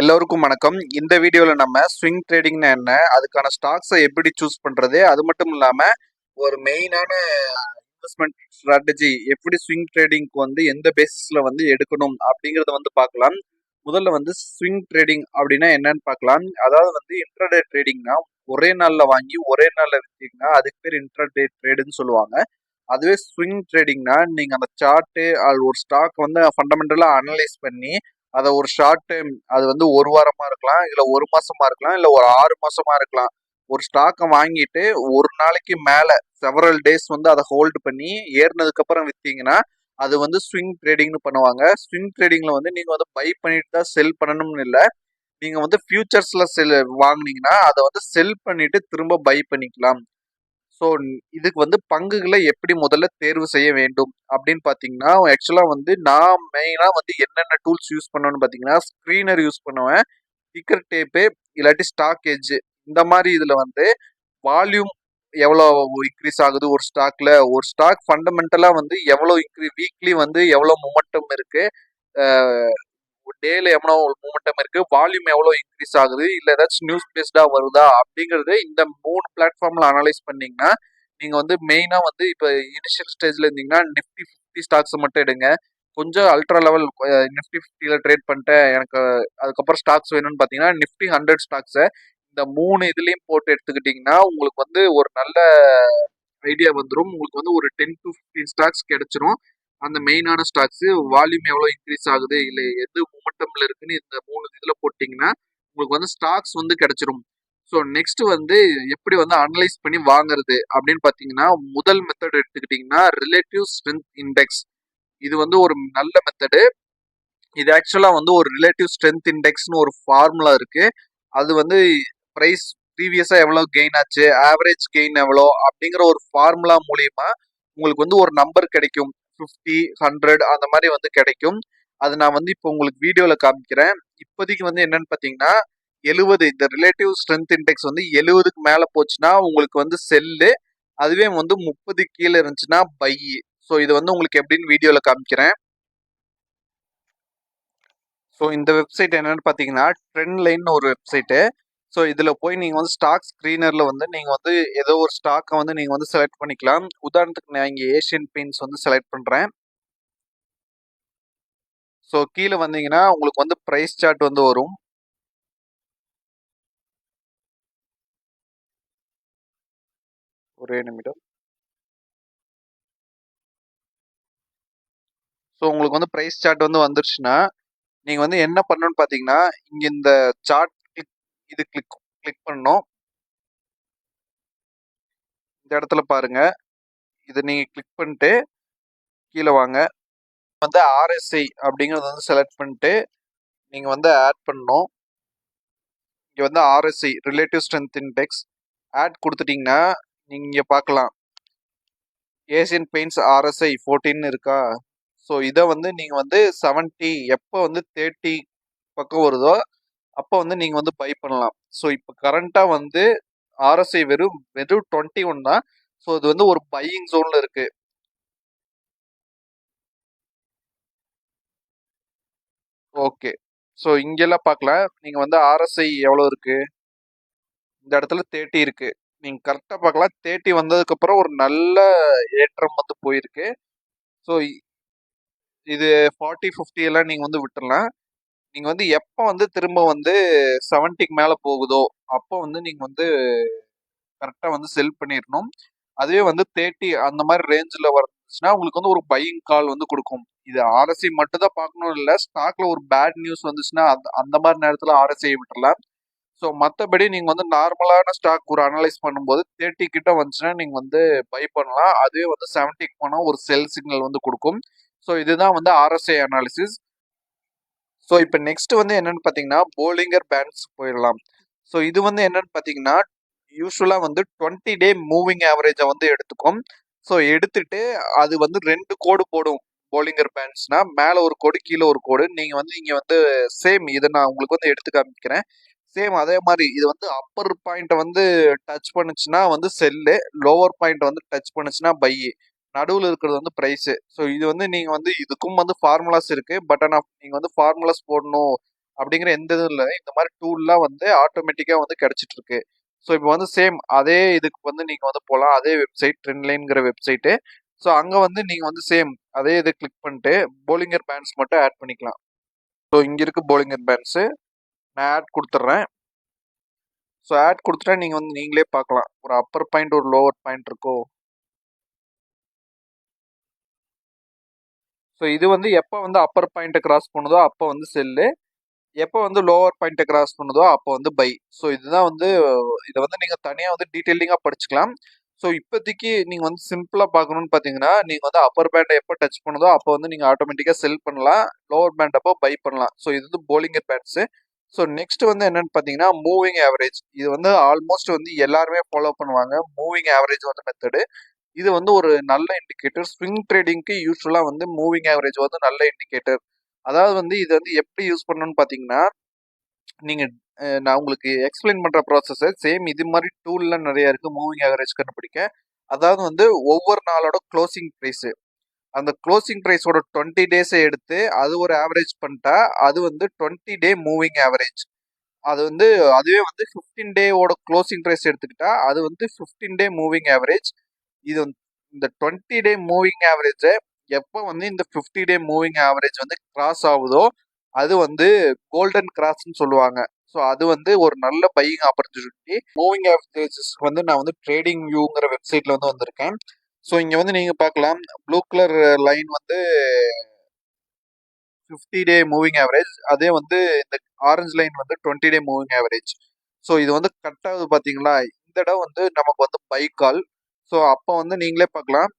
எல்லோருக்கும் வணக்கம். இந்த வீடியோல நம்ம ஸ்விங் ட்ரேடிங்னா என்ன, அதுக்கான ஸ்டாக்ஸை எப்படி சூஸ் பண்றது, அது மட்டும் இல்லாம ஒரு மெயினான இன்வெஸ்ட்மெண்ட் ஸ்ட்ராட்டஜி எப்படி ஸ்விங் ட்ரேடிங்க்கு எந்த பேசிஸ்ல எடுக்கணும் அப்படிங்கறத பார்க்கலாம். முதல்ல ஸ்விங் ட்ரேடிங் அப்படின்னா என்னன்னு பார்க்கலாம். அதாவது இன்ட்ராடே ட்ரேடிங்னா ஒரே நாள்ல வாங்கி ஒரே நாள்ல வித்தீங்கன்னா அதுக்கு பேர் இன்ட்ராடே ட்ரேடுன்னு சொல்லுவாங்க. அதுவே ஸ்விங் ட்ரேடிங்னா நீங்க அந்த சார்ட்டு ஒரு ஸ்டாக் ஃபண்டமெண்டலா அனலைஸ் பண்ணி அதை ஒரு ஷார்ட் டைம் அது ஒரு வாரமா இருக்கலாம், இல்ல ஒரு மாசமா இருக்கலாம், இல்ல ஒரு 6 மாசமா இருக்கலாம். ஒரு ஸ்டாக்கை வாங்கிட்டு ஒரு நாளைக்கு மேல செவரல் டேஸ் அதை ஹோல்டு பண்ணி ஏறினதுக்கு அப்புறம் வித்தீங்கன்னா அது ஸ்விங் ட்ரேடிங்னு பண்ணுவாங்க. ஸ்விங் ட்ரேடிங்ல நீங்க பை பண்ணிட்டு தான் செல் பண்ணணும்னு இல்லை. நீங்க ஃபியூச்சர்ஸ்ல செல் வாங்குனீங்கன்னா அதை செல் பண்ணிட்டு திரும்ப பை பண்ணிக்கலாம். ஸோ இதுக்கு பங்குகளை எப்படி முதல்ல தேர்வு செய்ய வேண்டும் அப்படின்னு பார்த்தீங்கன்னா, ஆக்சுவலாக நான் மெயினாக என்னென்ன டூல்ஸ் யூஸ் பண்ணுவேன்னு பார்த்தீங்கன்னா, ஸ்க்ரீனர் யூஸ் பண்ணுவேன், டிக்கர் டேப்பு, இல்லாட்டி ஸ்டாக் எட்ஜ். இந்த மாதிரி இதில் வால்யூம் எவ்வளோ இன்க்ரீஸ் ஆகுது ஒரு ஸ்டாக்ல, ஒரு ஸ்டாக் ஃபண்டமெண்டலாக எவ்வளோ வீக்லி எவ்வளோ மொமெண்டம் இருக்கு, டேல எவ்வளோ மூமெண்டம் இருக்கு, வால்யூம் எவ்வளோ இன்க்ரீஸ் ஆகுது, இல்லை ஏதாச்சும் நியூஸ் பேஸ்டா வருதா அப்படிங்கிறது இந்த 3 பிளாட்ஃபார்ம்ல அனலைஸ் பண்ணீங்கன்னா நீங்க மெயினா இப்போ இனிஷியல் ஸ்டேஜ்ல இருந்தீங்கன்னா நிஃப்டி 50 ஸ்டாக்ஸ் மட்டும் எடுங்க. கொஞ்சம் அல்ட்ரா லெவல் நிஃப்டி 50ல ட்ரேட் பண்ணிட்டு எனக்கு அதுக்கப்புறம் ஸ்டாக்ஸ் வேணும்னு பார்த்தீங்கன்னா நிஃப்டி 100 ஸ்டாக்ஸை இந்த 3 இதுலயும் போட்டு எடுத்துக்கிட்டீங்கன்னா உங்களுக்கு ஒரு நல்ல ஐடியா வந்துடும். உங்களுக்கு ஒரு 10 to 15 ஸ்டாக்ஸ் கிடைச்சிரும். அந்த மெயினான ஸ்டாக்ஸ் வால்யூம் எவ்வளோ இன்க்ரீஸ் ஆகுது, இல்லை எது மூமெண்டம்ல இருக்குன்னு இந்த 3 இதுல போட்டிங்கன்னா உங்களுக்கு ஸ்டாக்ஸ் கிடைச்சிரும். ஸோ நெக்ஸ்ட் எப்படி அனலைஸ் பண்ணி வாங்குறது அப்படின்னு பார்த்தீங்கன்னா, முதல் மெத்தட் எடுத்துக்கிட்டிங்கன்னா ரிலேட்டிவ் ஸ்ட்ரென்த் இண்டெக்ஸ். இது ஒரு நல்ல மெத்தடு. இது ஆக்சுவலாக ஒரு ரிலேட்டிவ் ஸ்ட்ரென்த் இண்டெக்ஸ்னு ஒரு ஃபார்முலா இருக்கு. அது ப்ரைஸ் ப்ரீவியஸாக எவ்வளோ கெயின் ஆச்சு, ஆவரேஜ் கெயின் எவ்வளோ அப்படிங்கிற ஒரு ஃபார்முலா மூலியமா உங்களுக்கு ஒரு நம்பர் கிடைக்கும். 50, 100 அந்த மாதிரி கிடைக்கும். அது நான் இப்போ உங்களுக்கு வீடியோவில் காமிக்கிறேன். இப்போதைக்கு என்னன்னு பார்த்தீங்கன்னா 70, இந்த ரிலேட்டிவ் ஸ்ட்ரென்த் இண்டெக்ஸ் 70க்கு மேல போச்சுன்னா உங்களுக்கு செல்லு, அதுவே 30 கீழே இருந்துச்சுன்னா பை. ஸோ இது உங்களுக்கு எப்படின்னு வீடியோல காமிக்கிறேன். ஸோ இந்த வெப்சைட் என்னன்னு பார்த்தீங்கன்னா ட்ரெண்ட் லைன் ஒரு வெப்சைட்டு. ஸோ இதுல போய் நீங்க ஸ்டாக் ஸ்கிரீனர்ல நீங்க ஏதோ ஒரு ஸ்டாக்கை நீங்க செலக்ட் பண்ணிக்கலாம். உதாரணத்துக்கு நான் இங்க ஏஷியன் பெயிண்ட்ஸ் செலக்ட் பண்றேன். ஸோ கீழே வந்தீங்கன்னா உங்களுக்கு பிரைஸ் சார்ட் வரும். ஒரே நிமிடம். ஸோ உங்களுக்கு பிரைஸ் சார்ட் வந்துருச்சுன்னா நீங்க என்ன பண்ணணும்னு பாத்தீங்கன்னா இங்க இந்த சார்ட் இது கிளிக் பண்ணணும். இந்த இடத்துல பாருங்க, இதை நீங்க கிளிக் பண்ணிட்டு கீழே வாங்க. ஆர்எஸ்ஐ அப்படிங்கறத செலக்ட் பண்ணிட்டு நீங்க ஆட் பண்ணணும். இங்க RSI relative strength index add கொடுத்துட்டீங்கன்னா நீங்க பார்க்கலாம் ஏசியன் பெயிண்ட்ஸ் ஆர்எஸ்ஐ 14 இருக்கா. ஸோ இதை நீங்க 70 எப்போ 30 பக்கம் வருதோ அப்போ நீங்க பை பண்ணலாம். ஸோ இப்போ கரண்டா ஆர்எஸ்ஐ வெறும் 21 தான். ஸோ இது ஒரு பையிங் ஜோன்ல இருக்கு. ஓகே, ஸோ இங்கெல்லாம் பார்க்கலாம். நீங்க ஆர்எஸ்ஐ எவ்வளோ இருக்கு, இந்த இடத்துல 30 இருக்கு. நீங்க கரெக்டா பார்க்கலாம். 30 வந்ததுக்கு அப்புறம் ஒரு நல்ல ஏற்றம் போயிருக்கு. ஸோ இது 40, 50 எல்லாம் நீங்க விட்டுறலாம். நீங்க எப்போ திரும்ப 70க்கு மேல போகுதோ அப்போ நீங்க கரெக்டா செல் பண்ணிடணும். அதுவே 30 அந்த மாதிரி ரேஞ்சில் வந்துச்சுன்னா உங்களுக்கு ஒரு பையிங் கால் கொடுக்கும். இது ஆர்எஸ்ஐ மட்டும் தான் பார்க்கணும் இல்லை, ஸ்டாக்ல ஒரு பேட் நியூஸ் வந்துச்சுன்னா அந்த மாதிரி நேரத்தில் ஆர்எஸ்ஐ விட்டுறலாம். ஸோ மற்றபடி நீங்க நார்மலான ஸ்டாக் ஒரு அனலைஸ் பண்ணும்போது 30 கிட்ட வந்துச்சுன்னா நீங்க பை பண்ணலாம். அதுவே 70க்கு போனா ஒரு செல் சிக்னல் கொடுக்கும். ஸோ இதுதான் ஆர்எஸ்ஐ அனாலிசிஸ். ஸோ இப்போ நெக்ஸ்ட் என்னன்னு பார்த்தீங்கன்னா போலிங்கர் பேண்ட்ஸ் போயிடலாம். ஸோ இது என்னன்னு பார்த்தீங்கன்னா யூஸ்வலா 20 டே மூவிங் ஆவரேஜை எடுத்துக்கும். ஸோ எடுத்துட்டு அது 2 கோடு போடும். போலிங்கர் பேண்ட்ஸ்னா மேல ஒரு கோடு கீழே ஒரு கோடு. நீங்க இங்க சேம் இதை நான் உங்களுக்கு எடுத்து காமிக்கிறேன். சேம் அதே மாதிரி இது அப்பர் பாயிண்ட்டை டச் பண்ணுச்சுன்னா செல்லு, லோவர் பாயிண்ட் டச் பண்ணுச்சுன்னா பை, நடுவில் இருக்கிறது பிரைஸ். ஸோ இது நீங்க இதுக்கும் ஃபார்முலாஸ் இருக்கு. பட் ஆனால் நீங்க ஃபார்முலாஸ் போடணும், அப்படிங்கிற எந்த இதுவும் இல்லை. இந்த மாதிரி டூல்லாம் வந்து ஆட்டோமேட்டிக்காக வந்து கிடைச்சிட்டு இருக்கு. ஸோ இப்போ வந்து சேம் அதே இதுக்கு வந்து நீங்கள் வந்து போகலாம். அதே வெப்சைட் ட்ரெண்ட்லைன்ங்கிற வெப்சைட்டு. ஸோ அங்கே வந்து நீங்கள் வந்து சேம் அதே இதை கிளிக் பண்ணிட்டு போலிங்கர் பேண்ட்ஸ் மட்டும் ஆட் பண்ணிக்கலாம். ஸோ இங்கே இருக்கு போலிங்கர் பேண்ட்ஸு. நான் ஆட் கொடுத்துட்றேன். ஸோ ஆட் கொடுத்துட்டா நீங்கள் வந்து நீங்களே பார்க்கலாம். ஒரு அப்பர் பாயிண்ட் ஒரு லோவர் பாயிண்ட் இருக்கோ. ஸோ இது வந்து எப்போ வந்து அப்பர் பாயிண்ட்டை கிராஸ் பண்ணுதோ அப்போ வந்து செல்லு, எப்போ வந்து லோவர் பாயிண்ட்டை கிராஸ் பண்ணுதோ அப்போ வந்து பை. ஸோ இதுதான் வந்து இதை வந்து நீங்கள் தனியாக வந்து டீட்டெயிலிங்காக படிச்சுக்கலாம். ஸோ இப்போதைக்கு நீங்கள் வந்து சிம்பிளாக பார்க்கணுன்னு பார்த்தீங்கன்னா நீங்கள் வந்து அப்பர் பேண்டை எப்போ டச் பண்ணுதோ அப்போ வந்து நீங்கள் ஆட்டோமேட்டிக்காக செல் பண்ணலாம், லோவர் பேண்ட் அப்போ பை பண்ணலாம். ஸோ இது வந்து போலிங்கர் பேண்ட்ஸு. ஸோ நெக்ஸ்ட் வந்து என்னன்னு பார்த்தீங்கன்னா மூவிங் ஆவரேஜ். இது வந்து ஆல்மோஸ்ட் வந்து எல்லாருமே ஃபாலோ பண்ணுவாங்க மூவிங் ஆவரேஜ் வந்து மெத்தடு. இது வந்து ஒரு நல்ல இண்டிகேட்டர். ஸ்விங் ட்ரேடிங்க்கு யூஸ்வலாக வந்து மூவிங் ஆவரேஜ் வந்து நல்ல இண்டிகேட்டர். அதாவது வந்து இது வந்து எப்படி யூஸ் பண்ணணும்னு பார்த்தீங்கன்னா நீங்கள் நான் உங்களுக்கு எக்ஸ்பிளைன் பண்ணுற ப்ராசஸை சேம் இது மாதிரி டூல்லாம் நிறைய இருக்குது மூவிங் ஆவரேஜ் கண்டுபிடிக்க. அதாவது வந்து ஒவ்வொரு நாளோட க்ளோசிங் ப்ரைஸு, அந்த க்ளோசிங் ப்ரைஸோட 20 டேஸை எடுத்து அது ஒரு ஆவரேஜ் பண்ணிட்டா அது வந்து 20 டே மூவிங் ஆவரேஜ். அது வந்து அதுவே வந்து 15 டேவோட க்ளோசிங் ப்ரைஸ் எடுத்துக்கிட்டா அது வந்து 15 டே மூவிங் ஆவரேஜ். இது இந்த 20 டே மூவிங் ஆவரேஜை எப்போ வந்து இந்த 50 டே மூவிங் ஆவரேஜ் வந்து கிராஸ் ஆகுதோ அது வந்து கோல்டன் கிராஸ்ன்னு சொல்லுவாங்க. ஸோ அது வந்து ஒரு நல்ல பையிங் ஆப்பர்ச்சுனிட்டி. மூவிங் ஆவரேஜஸ் வந்து நான் வந்து ட்ரேடிங் வியூங்கிற வெப்சைட்ல வந்து வந்திருக்கேன். ஸோ இங்கே வந்து நீங்கள் பார்க்கலாம் ப்ளூ கலர் லைன் வந்து 50 டே மூவிங் ஆவரேஜ், அதே வந்து இந்த ஆரஞ்சு லைன் வந்து 20 டே மூவிங் ஆவரேஜ். ஸோ இது வந்து கட் ஆகுது பார்த்தீங்களா, இந்த இடம் வந்து நமக்கு வந்து பை கால். ஸோ அப்போ வந்து நீங்களே பார்க்கலாம்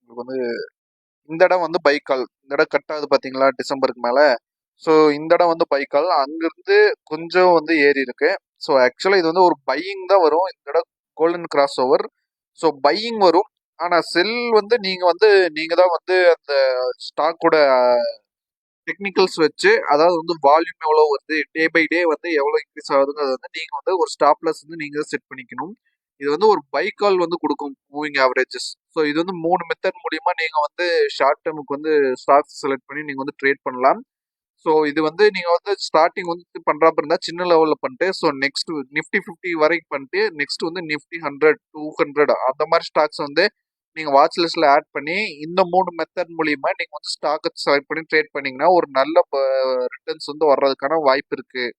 உங்களுக்கு வந்து இந்த இடம் வந்து பை கால். இந்த இடம் கட் ஆகுது பார்த்தீங்களா டிசம்பருக்கு மேலே. ஸோ இந்த இடம் வந்து பை கால், அங்கிருந்து கொஞ்சம் வந்து ஏறி இருக்கு. ஸோ ஆக்சுவலாக இது வந்து ஒரு பையிங் தான் வரும். இந்த இடம் golden cross over. So buying வரும். ஆனால் செல் வந்து நீங்கள் தான் வந்து அந்த ஸ்டாக்கோட டெக்னிக்கல்ஸ் வச்சு, அதாவது வந்து வால்யூம் எவ்வளோ வருது, டே பை டே வந்து எவ்வளோ இன்க்ரீஸ் ஆகுதுங்க, அது வந்து நீங்கள் வந்து ஒரு ஸ்டாப் லாஸ் வந்து நீங்கள் தான் செட் பண்ணிக்கணும். இது வந்து ஒரு பை கால் வந்து கொடுக்கும் மூவிங் ஆவரேஜஸ். ஸோ இது வந்து 3 மெத்தட் மூலியமா நீங்கள் வந்து ஷார்ட் டேர்முக்கு வந்து ஸ்டாக்ஸ் செலக்ட் பண்ணி நீங்கள் வந்து ட்ரேட் பண்ணலாம். ஸோ இது வந்து நீங்கள் வந்து ஸ்டார்டிங் வந்து பண்ணுறாப்ப இருந்தால் சின்ன லெவலில் பண்ணிட்டு, ஸோ நெக்ஸ்ட் நிஃப்டி 50 வரைக்கும் பண்ணிட்டு நெக்ஸ்ட் வந்து நிஃப்டி 100 200 அந்த மாதிரி ஸ்டாக்ஸ் வந்து நீங்கள் வாட்ச் லிஸ்ட்டில் ஆட் பண்ணி இந்த 3 மெத்தட் மூலியமா நீங்கள் வந்து ஸ்டாக்கை செலக்ட் பண்ணி ட்ரேட் பண்ணீங்கன்னா ஒரு நல்ல ரிட்டர்ன்ஸ் வந்து வர்றதுக்கான வாய்ப்பு இருக்குது.